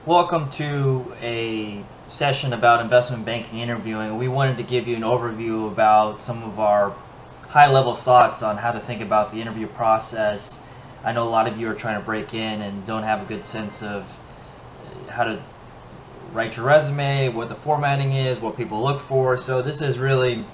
Welcome to a session about investment banking interviewing. We wanted to give you an overview about some of our high-level thoughts on how to think about the interview process. I know a lot of you are trying to break in and don't have a good sense of how to write your resume, what the formatting is, what people look for. So this is really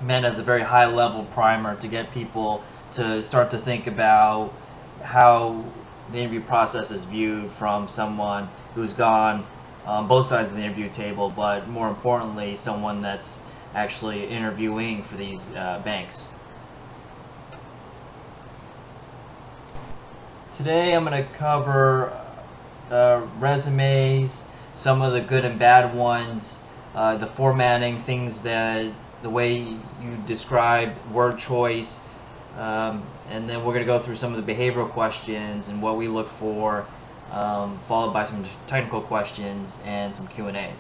meant as a very high-level primer to get people to start to think about how the interview process is viewed from someone who's gone both sides of the interview table, but more importantly, someone that's actually interviewing for these banks. Today I'm going to cover resumes, some of the good and bad ones, the formatting, things that the way you describe word choice, and then we're going to go through some of the behavioral questions and what we look for, followed by some technical questions and some Q&A.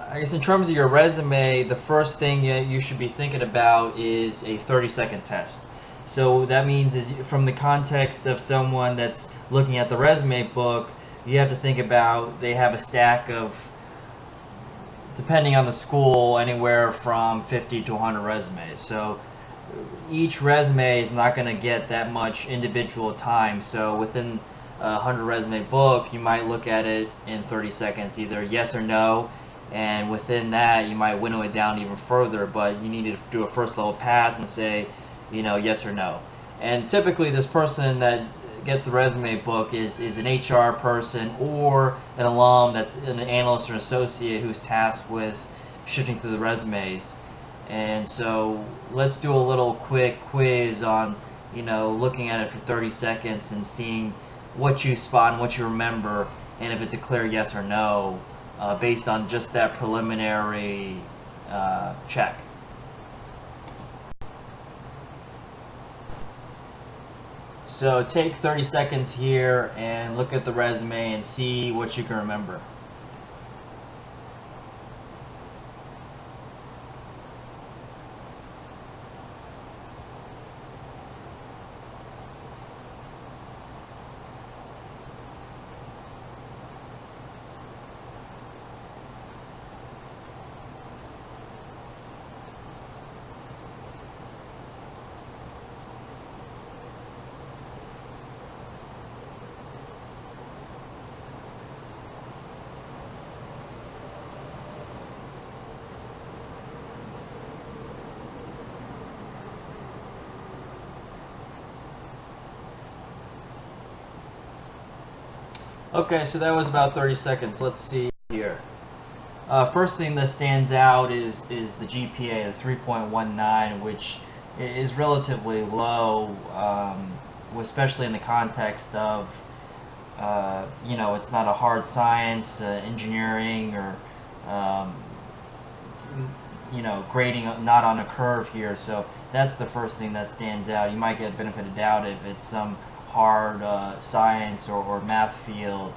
I guess in terms of your resume, the first thing you should be thinking about is a 30-second test. So that means is from the context of someone that's looking at the resume book, you have to think about they have a stack of, depending on the school, anywhere from 50 to 100 resumes. So each resume is not going to get that much individual time. So within a 100 resume book, you might look at it in 30 seconds, either yes or no. And within that, you might winnow it down even further, but you need to do a first level pass and say, yes or no. And typically this person that gets the resume book is an HR person or an alum that's an analyst or an associate who's tasked with shifting through the resumes. And so let's do a little quick quiz on, looking at it for 30 seconds and seeing what you spot and what you remember, and if it's a clear yes or no, based on just that preliminary check. So take 30 seconds here and look at the resume and see what you can remember. Okay, so that was about 30 seconds. Let's see here. First thing that stands out is the GPA, the 3.19, which is relatively low, especially in the context of, it's not a hard science, engineering, or, grading not on a curve here. So that's the first thing that stands out. You might get benefit of doubt if it's some hard science or math field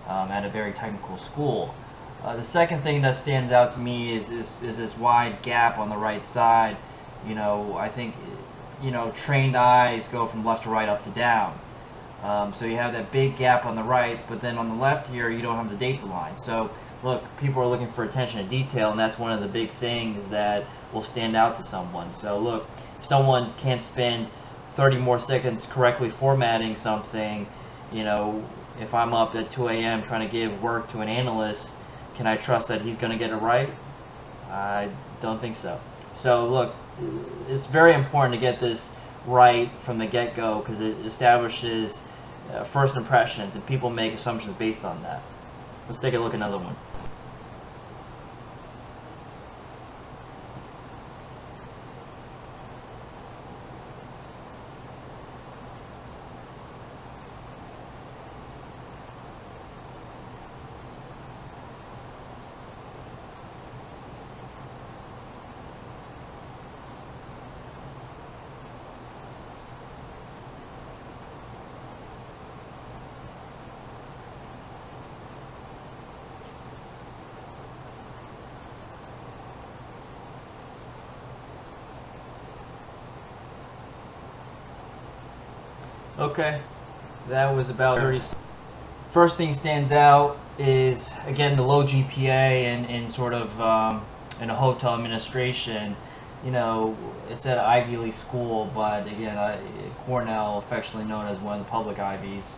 at a very technical school. The second thing that stands out to me is this wide gap on the right side. I think, trained eyes go from left to right, up to down. So you have that big gap on the right, but then on the left here, you don't have the dates aligned. So look, people are looking for attention to detail, and that's one of the big things that will stand out to someone. So look, if someone can't spend 30 more seconds correctly formatting something, if I'm up at 2 a.m. trying to give work to an analyst, can I trust that he's going to get it right? I don't think so. So look, it's very important to get this right from the get-go because it establishes first impressions, and people make assumptions based on that. Let's take a look at another one. Okay, That was about 30. First thing stands out is, again, the low GPA and sort of in a hotel administration. You know, it's at an Ivy League school, but again, Cornell, affectionately known as one of the public Ivies.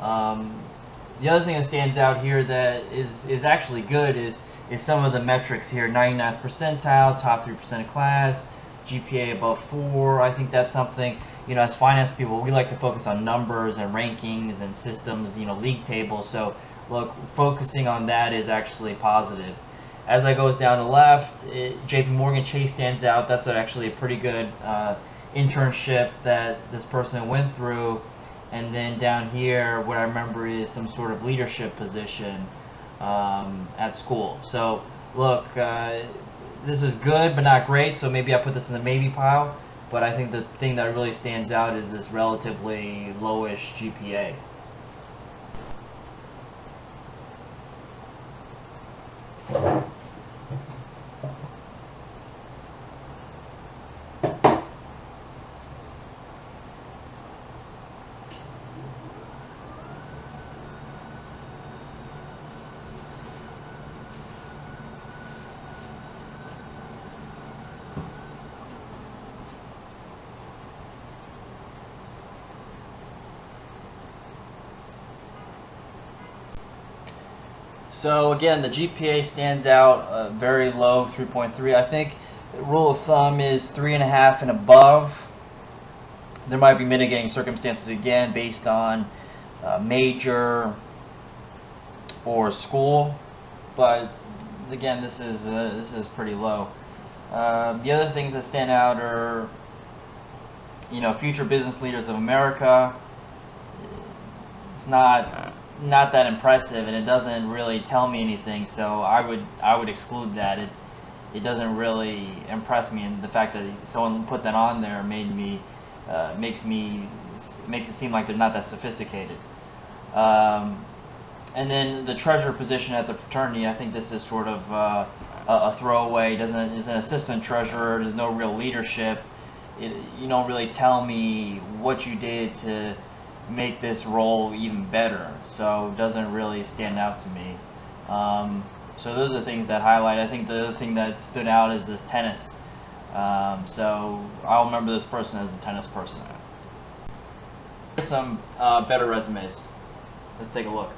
The other thing that stands out here that is actually good is some of the metrics here: 99th percentile, top 3% of class, GPA above 4. I think that's something, you know, as finance people, we like to focus on numbers and rankings and systems, you know, league tables. So look, focusing on that is actually positive. As I go down the left, JP Morgan Chase stands out. That's actually a pretty good internship that this person went through. And then down here, what I remember is some sort of leadership position at school. So look, this is good but not great, so maybe I put this in the maybe pile. But I think the thing that really stands out is this relatively lowish GPA. So again, the GPA stands out very low, 3.3. I think the rule of thumb is 3.5 and above. There might be mitigating circumstances again based on major or school, but again, this is pretty low. The other things that stand out are, you know, future business leaders of America. It's not that impressive, and it doesn't really tell me anything, so I would exclude that. It doesn't really impress me, and the fact that someone put that on there makes it seem like they're not that sophisticated. And then the treasurer position at the fraternity, I think this is sort of a throwaway. Is an assistant treasurer. There's no real leadership. You don't really tell me what you did to make this role even better, so it doesn't really stand out to me. So those are the things that highlight. I think the other thing that stood out is this tennis. So I'll remember this person as the tennis person. Here's some better resumes. Let's take a look.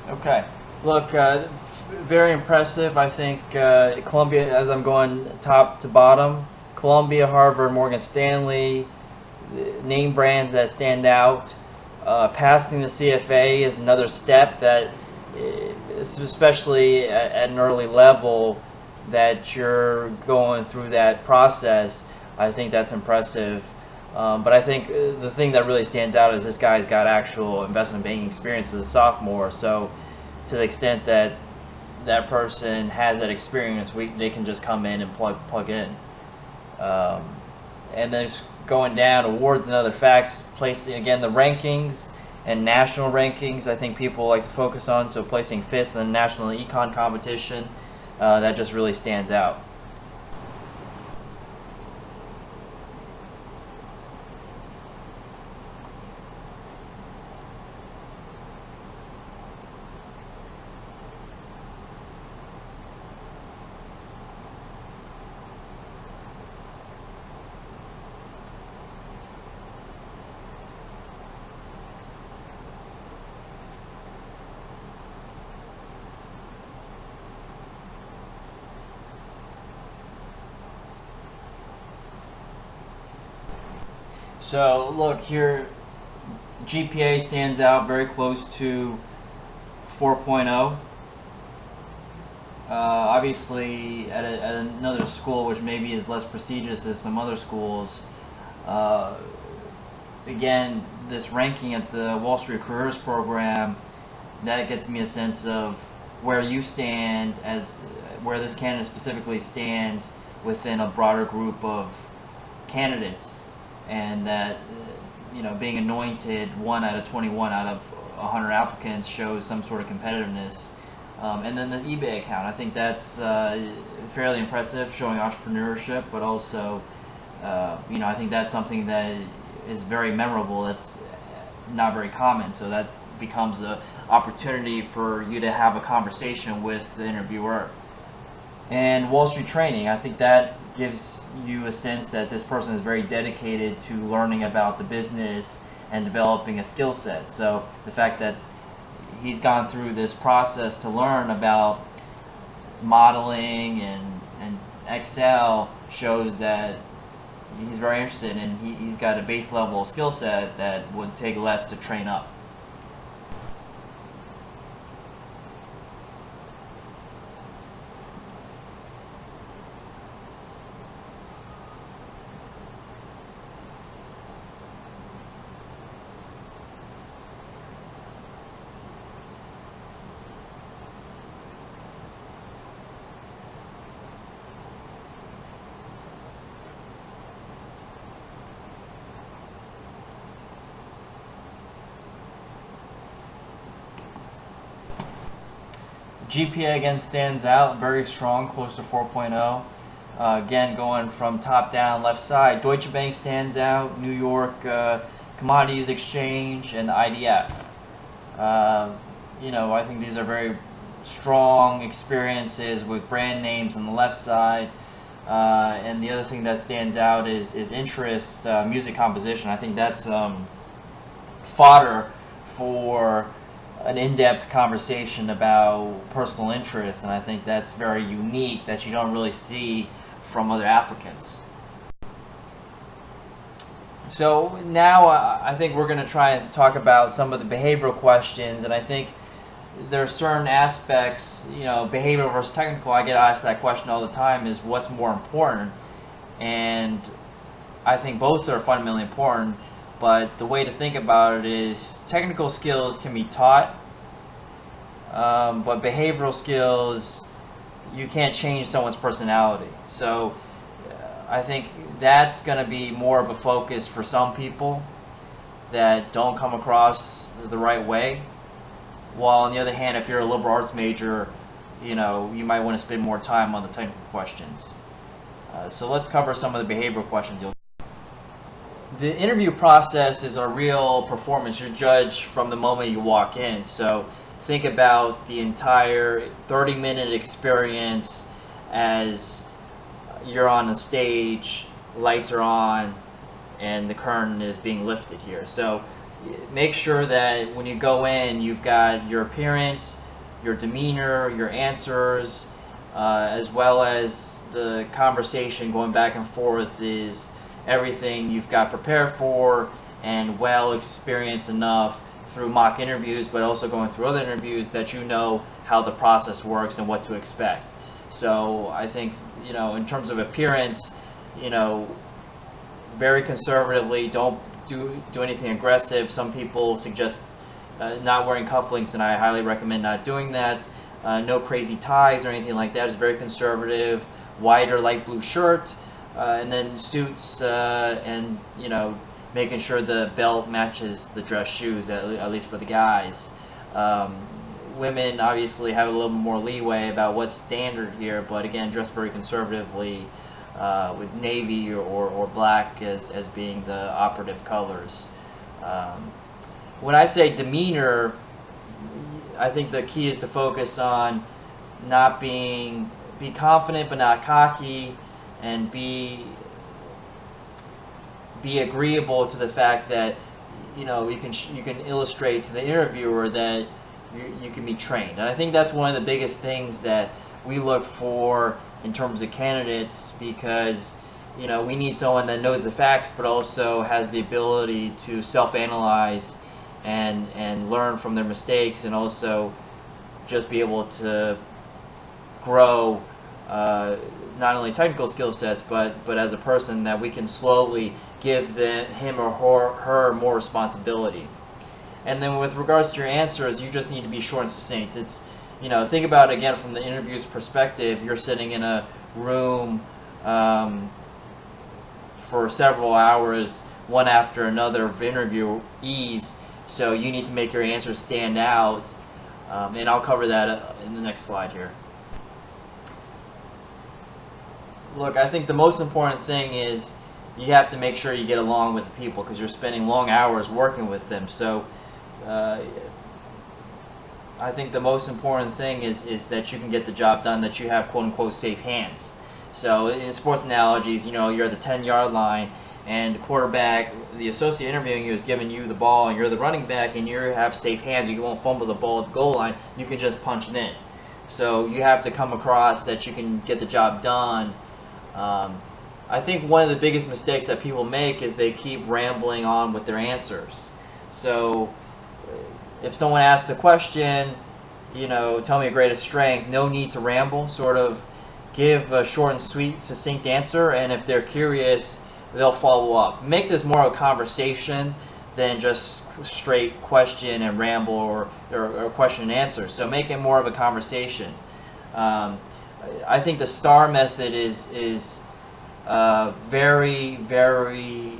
Okay, look, very impressive. I think Columbia, as I'm going top to bottom, Columbia, Harvard, Morgan Stanley, name brands that stand out. Passing the CFA is another step that, especially at an early level, that you're going through that process. I think that's impressive. But I think the thing that really stands out is this guy's got actual investment banking experience as a sophomore. So to the extent that that person has that experience, they can just come in and plug in. And then just going down, awards and other facts, placing again the rankings and national rankings, I think people like to focus on. So placing 5th in the national econ competition, that just really stands out. So look here, GPA stands out very close to 4.0. Obviously, at another school, which maybe is less prestigious as some other schools, again, this ranking at the Wall Street Careers Program, that gets me a sense of where you stand, as where this candidate specifically stands within a broader group of candidates, and that being anointed 1 out of 21 out of 100 applicants shows some sort of competitiveness. And then this eBay account, I think that's fairly impressive, showing entrepreneurship, but also I think that's something that is very memorable. That's not very common, so that becomes the opportunity for you to have a conversation with the interviewer. And Wall Street Training, I think that gives you a sense that this person is very dedicated to learning about the business and developing a skill set. So the fact that he's gone through this process to learn about modeling and Excel shows that he's very interested, and he's got a base level skill set that would take less to train up. GPA again stands out, very strong, close to 4.0. Again, going from top down, left side, Deutsche Bank stands out, New York Commodities Exchange, and IDF. I think these are very strong experiences with brand names on the left side. And the other thing that stands out is interest, music composition. I think that's fodder for an in-depth conversation about personal interests, and I think that's very unique that you don't really see from other applicants. So now I think we're going to try and talk about some of the behavioral questions, and I think there are certain aspects, behavioral versus technical. I get asked that question all the time, is what's more important? And I think both are fundamentally important. But the way to think about it is technical skills can be taught, but behavioral skills, you can't change someone's personality. So I think that's going to be more of a focus for some people that don't come across the right way. While on the other hand, if you're a liberal arts major, you might want to spend more time on the technical questions. So let's cover some of the behavioral questions. The interview process is a real performance. You're judged from the moment you walk in. So think about the entire 30-minute experience as you're on the stage, lights are on, and the curtain is being lifted here. So make sure that when you go in, you've got your appearance, your demeanor, your answers, as well as the conversation going back and forth is everything you've got prepared for and well experienced enough through mock interviews, but also going through other interviews that you know how the process works and what to expect. So I think, in terms of appearance, very conservatively, don't do anything aggressive. Some people suggest not wearing cufflinks, and I highly recommend not doing that. No crazy ties or anything like that. It's very conservative. White or light blue shirt. And then suits, and making sure the belt matches the dress shoes, at least for the guys. Women obviously have a little more leeway about what's standard here, but again, dress very conservatively, with navy or black as being the operative colors. When I say demeanor, I think the key is to focus on be confident but not cocky, and be agreeable to the fact that you can illustrate to the interviewer that you can be trained. And I think that's one of the biggest things that we look for in terms of candidates, because we need someone that knows the facts but also has the ability to self-analyze and learn from their mistakes, and also just be able to grow not only technical skill sets, but as a person, that we can slowly give him or her more responsibility. And then with regards to your answers, you just need to be short and succinct. It's, think about it again from the interviewer's perspective. You're sitting in a room for several hours, one after another of interviewees, so you need to make your answers stand out. And I'll cover that in the next slide here. Look, I think the most important thing is you have to make sure you get along with people, because you're spending long hours working with them. So I think the most important thing is that you can get the job done, that you have quote-unquote safe hands. So in sports analogies, you're at the 10-yard line, and the quarterback, the associate interviewing you, is giving you the ball, and you're the running back, and you have safe hands. You won't fumble the ball at the goal line. You can just punch it in. So you have to come across that you can get the job done. I think one of the biggest mistakes that people make is they keep rambling on with their answers. So if someone asks a question, tell me your greatest strength, no need to ramble. Sort of give a short and sweet, succinct answer, and if they're curious, they'll follow up. Make this more of a conversation than just straight question and ramble or question and answer. So make it more of a conversation. I think the STAR method is very, very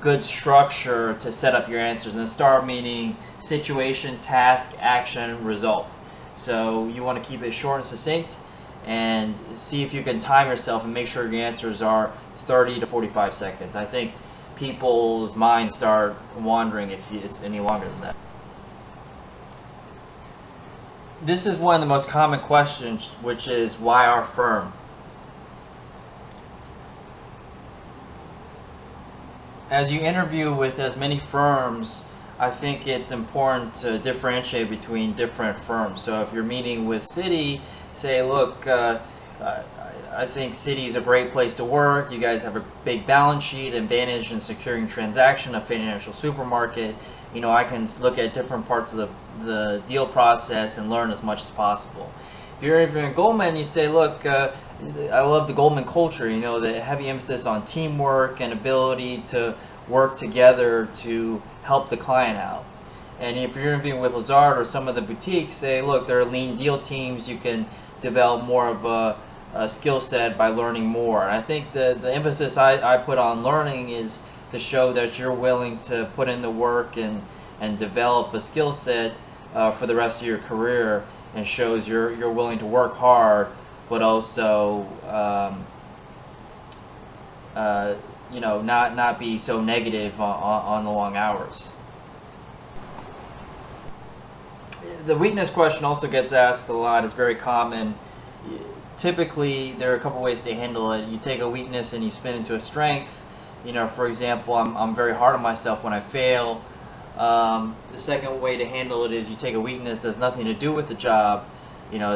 good structure to set up your answers. And the STAR meaning situation, task, action, result. So you want to keep it short and succinct, and see if you can time yourself and make sure your answers are 30 to 45 seconds. I think people's minds start wandering if it's any longer than that. This is one of the most common questions, which is, why our firm? As you interview with as many firms, I think it's important to differentiate between different firms. So if you're meeting with Citi, say, look, I think Citi is a great place to work. You guys have a big balance sheet, advantage in securing transaction, a financial supermarket. I can look at different parts of the deal process and learn as much as possible. If you're interviewing Goldman, you say, look, I love the Goldman culture, the heavy emphasis on teamwork and ability to work together to help the client out. And if you're interviewing with Lazard or some of the boutiques, say, look, there are lean deal teams. You can develop more of a skill set by learning more. And I think the emphasis I put on learning is to show that you're willing to put in the work and develop a skill set for the rest of your career, and shows you're willing to work hard, but also not be so negative on the long hours. The weakness question also gets asked a lot. It's very common. Typically, there are a couple ways to handle it. You take a weakness and you spin into a strength. For example, I'm very hard on myself when I fail. The second way to handle it is you take a weakness that has nothing to do with the job,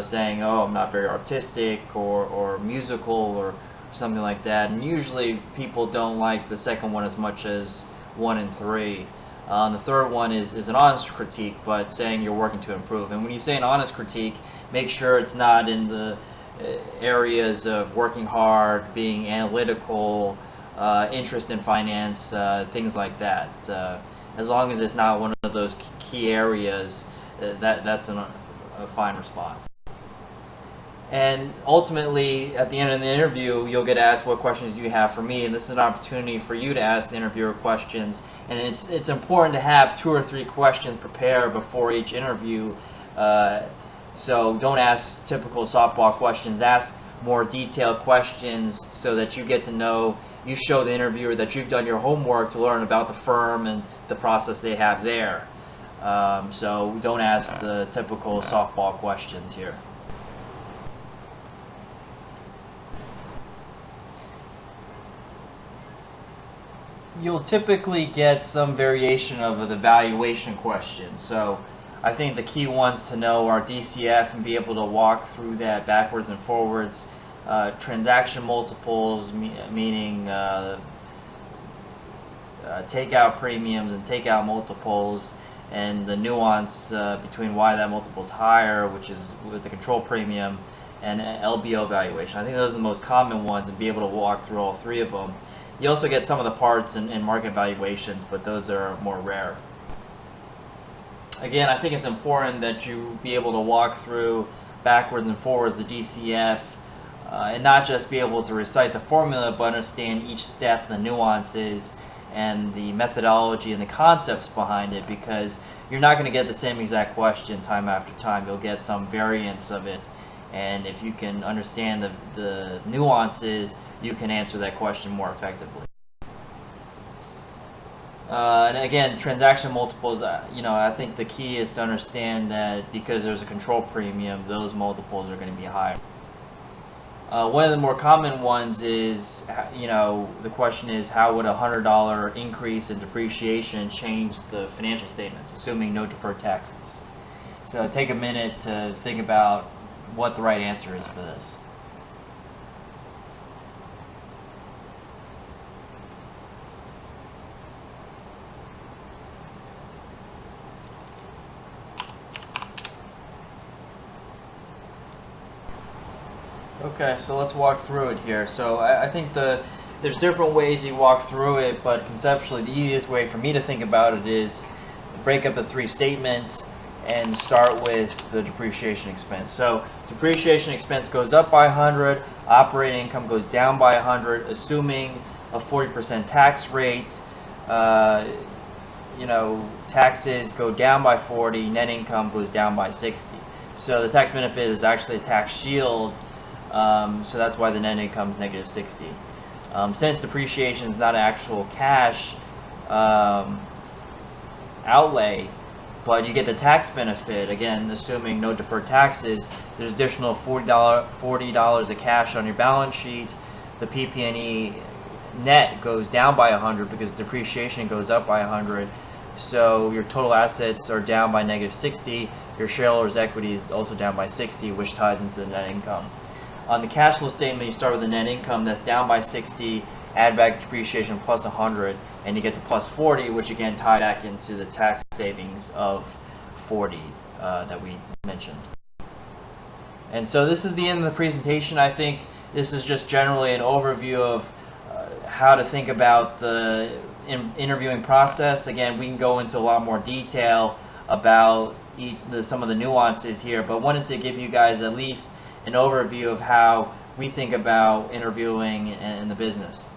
saying, oh, I'm not very artistic or musical or something like that. And usually people don't like the second one as much as 1 and 3. The third one is an honest critique, but saying you're working to improve. And when you say an honest critique, make sure it's not in the areas of working hard, being analytical, interest in finance, things like that. As long as it's not one of those key areas, that's a fine response. And ultimately, at the end of the interview, you'll get asked, what questions do you have for me? And this is an opportunity for you to ask the interviewer questions. And it's important to have 2 or 3 questions prepared before each interview. So don't ask typical softball questions. Ask more detailed questions so that you get to know, you show the interviewer that you've done your homework to learn about the firm and the process they have there. So don't ask the typical softball questions here. You'll typically get some variation of the valuation question. So I think the key ones to know are DCF and be able to walk through that backwards and forwards. Transaction multiples, meaning takeout premiums and takeout multiples, and the nuance between why that multiple is higher, which is with the control premium, and LBO valuation. I think those are the most common ones, and be able to walk through all 3 of them. You also get some of the parts and market valuations, but those are more rare. again, I think it's important that you be able to walk through backwards and forwards the DCF, and not just be able to recite the formula, but understand each step, the nuances, and the methodology and the concepts behind it, because you're not going to get the same exact question time after time. You'll get some variance of it, and if you can understand the nuances, you can answer that question more effectively. And again, transaction multiples, I think the key is to understand that because there's a control premium, those multiples are going to be higher. One of the more common ones is, the question is, how would a $100 increase in depreciation change the financial statements, assuming no deferred taxes? So take a minute to think about what the right answer is for this. Okay, so let's walk through it here. So I think there's different ways you walk through it, but conceptually the easiest way for me to think about it is break up the three statements and start with the depreciation expense. So depreciation expense goes up by 100, operating income goes down by 100, assuming a 40% tax rate. Taxes go down by 40, net income goes down by 60. So the tax benefit is actually a tax shield. So that's why the net income is negative 60. Since depreciation is not an actual cash outlay, but you get the tax benefit, again, assuming no deferred taxes, there's additional $40 of cash on your balance sheet. The PP&E net goes down by 100 because depreciation goes up by 100. So your total assets are down by negative 60. Your shareholders' equity is also down by 60, which ties into the net income. On the cash flow statement, you start with the net income that's down by 60, add back depreciation plus 100, and you get to plus 40, which again tie back into the tax savings of 40 that we mentioned. And so this is the end of the presentation. I think this is just generally an overview of how to think about the interviewing process. Again, we can go into a lot more detail about some of the nuances here, but wanted to give you guys at least an overview of how we think about interviewing in the business.